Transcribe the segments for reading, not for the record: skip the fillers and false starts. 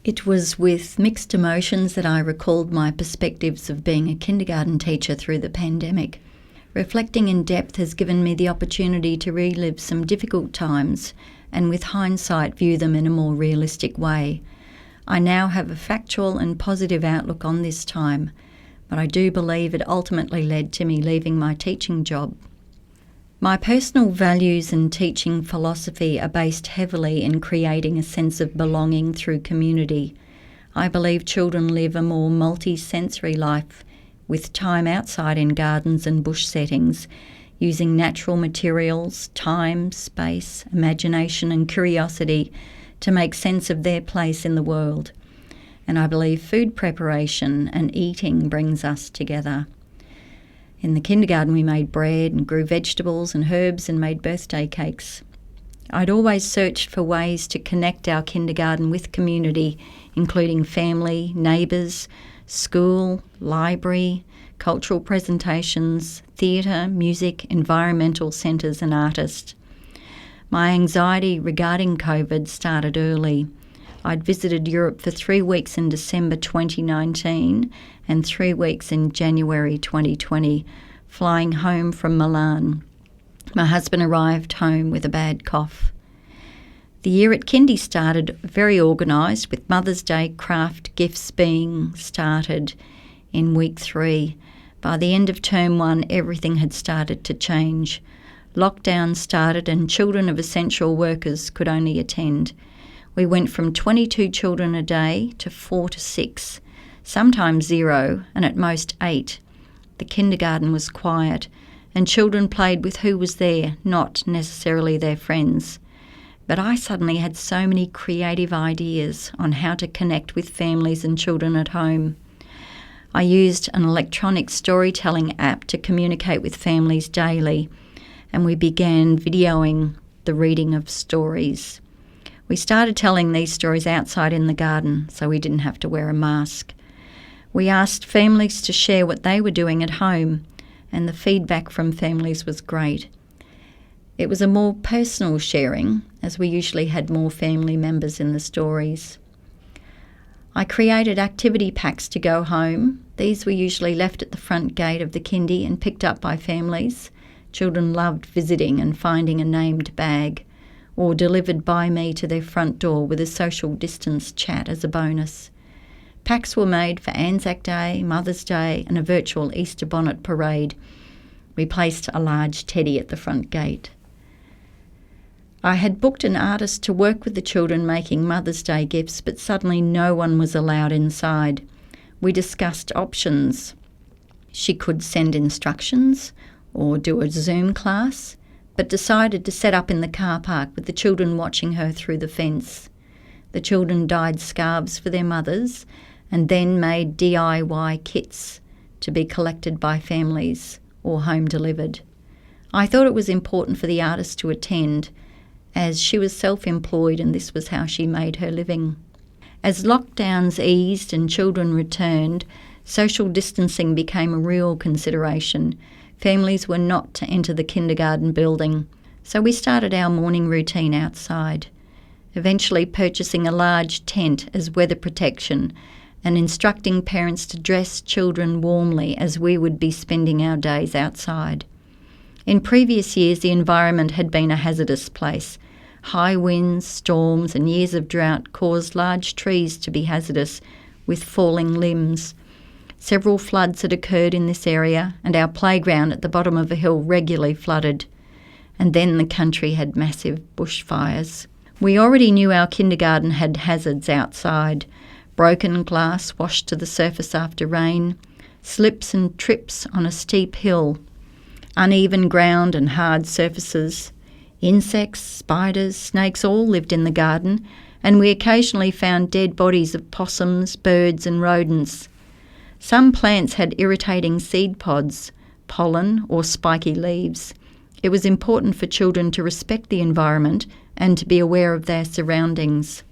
It was with mixed emotions that I recalled my perspectives of being a kindergarten teacher through the pandemic. Reflecting in depth has given me the opportunity to relive some difficult times and with hindsight view them in a more realistic way. I now have a factual and positive outlook on this time, but I do believe it ultimately led to me leaving my teaching job. My personal values and teaching philosophy are based heavily in creating a sense of belonging through community. I believe children live a more multi-sensory life with time outside in gardens and bush settings, using natural materials, time, space, imagination and curiosity to make sense of their place in the world. And I believe food preparation and eating brings us together. In the kindergarten we made bread and grew vegetables and herbs and made birthday cakes. I'd always searched for ways to connect our kindergarten with community, including family, neighbours, school, library, cultural presentations, theatre, music, environmental centres and artists. My anxiety regarding COVID started early. I'd visited Europe for 3 weeks in December 2019 and 3 weeks in January 2020, flying home from Milan. My husband arrived home with a bad cough. The year at kindy started very organised, with Mother's Day craft gifts being started in week 3. By the end of term 1, everything had started to change. Lockdown started and children of essential workers could only attend. We went from 22 children a day to 4 to 6, sometimes 0, and at most 8. The kindergarten was quiet, and children played with who was there, not necessarily their friends. But I suddenly had so many creative ideas on how to connect with families and children at home. I used an electronic storytelling app to communicate with families daily, and we began videoing the reading of stories. We started telling these stories outside in the garden, so we didn't have to wear a mask. We asked families to share what they were doing at home, and the feedback from families was great. It was a more personal sharing, as we usually had more family members in the stories. I created activity packs to go home. These were usually left at the front gate of the kindy and picked up by families. Children loved visiting and finding a named bag, or delivered by me to their front door with a social distance chat as a bonus. Packs were made for Anzac Day, Mother's Day and a virtual Easter bonnet parade. We placed a large teddy at the front gate. I had booked an artist to work with the children making Mother's Day gifts, but suddenly no one was allowed inside. We discussed options. She could send instructions or do a Zoom class, but decided to set up in the car park with the children watching her through the fence. The children dyed scarves for their mothers and then made DIY kits to be collected by families or home delivered. I thought it was important for the artist to attend, as she was self-employed and this was how she made her living. As lockdowns eased and children returned, social distancing became a real consideration. Families were not to enter the kindergarten building, so we started our morning routine outside, eventually purchasing a large tent as weather protection and instructing parents to dress children warmly as we would be spending our days outside. In previous years, the environment had been a hazardous place. High winds, storms and years of drought caused large trees to be hazardous with falling limbs. Several floods had occurred in this area, and our playground at the bottom of a hill regularly flooded. And then the country had massive bushfires. We already knew our kindergarten had hazards outside. Broken glass washed to the surface after rain, slips and trips on a steep hill, uneven ground and hard surfaces. Insects, spiders, snakes all lived in the garden, and we occasionally found dead bodies of possums, birds and rodents. Some plants had irritating seed pods, pollen or spiky leaves. It was important for children to respect the environment and to be aware of their surroundings.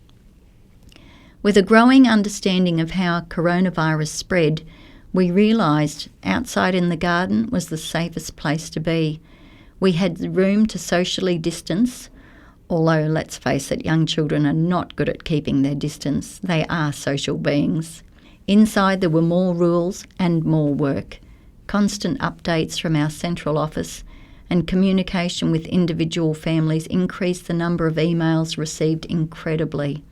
With a growing understanding of how coronavirus spread, we realised outside in the garden was the safest place to be. We had room to socially distance. Although, let's face it, young children are not good at keeping their distance. They are social beings. Inside there were more rules and more work, constant updates from our central office, and communication with individual families increased the number of emails received incredibly.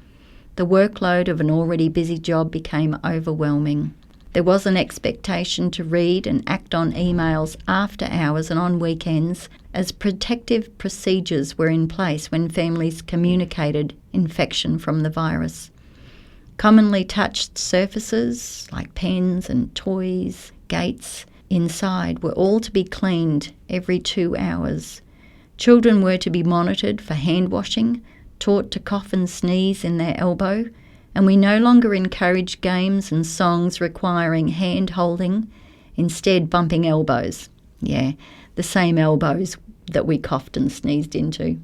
The workload of an already busy job became overwhelming. There was an expectation to read and act on emails after hours and on weekends, as protective procedures were in place when families communicated infection from the virus. Commonly touched surfaces like pens and toys, gates inside were all to be cleaned every 2 hours. Children were to be monitored for hand washing, taught to cough and sneeze in their elbow, and we no longer encourage games and songs requiring hand holding, instead bumping elbows. Yeah, the same elbows that we coughed and sneezed into.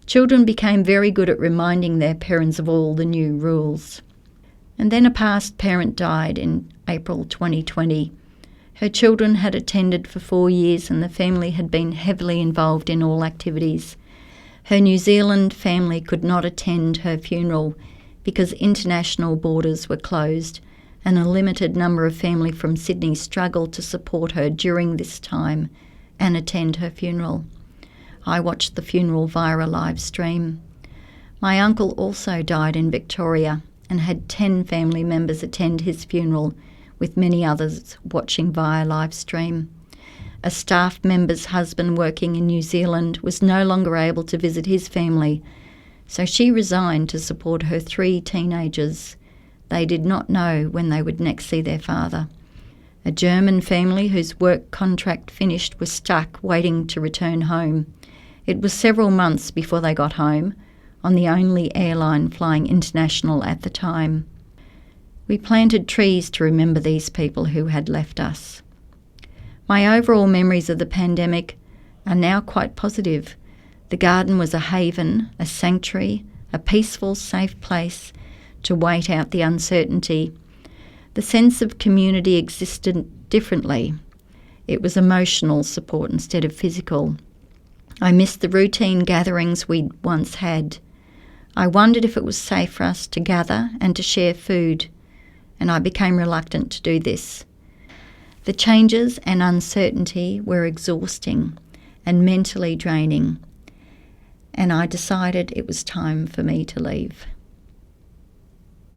Children became very good at reminding their parents of all the new rules. And then a past parent died in April 2020. Her children had attended for 4 years and the family had been heavily involved in all activities. Her New Zealand family could not attend her funeral because international borders were closed and a limited number of family from Sydney struggled to support her during this time and attend her funeral. I watched the funeral via a live stream. My uncle also died in Victoria and had 10 family members attend his funeral, with many others watching via live stream. A staff member's husband working in New Zealand was no longer able to visit his family, so she resigned to support her 3 teenagers. They did not know when they would next see their father. A German family whose work contract finished was stuck waiting to return home. It was several months before they got home, on the only airline flying international at the time. We planted trees to remember these people who had left us. My overall memories of the pandemic are now quite positive. The garden was a haven, a sanctuary, a peaceful, safe place to wait out the uncertainty. The sense of community existed differently. It was emotional support instead of physical. I missed the routine gatherings we'd once had. I wondered if it was safe for us to gather and to share food, and I became reluctant to do this. The changes and uncertainty were exhausting and mentally draining, and I decided it was time for me to leave.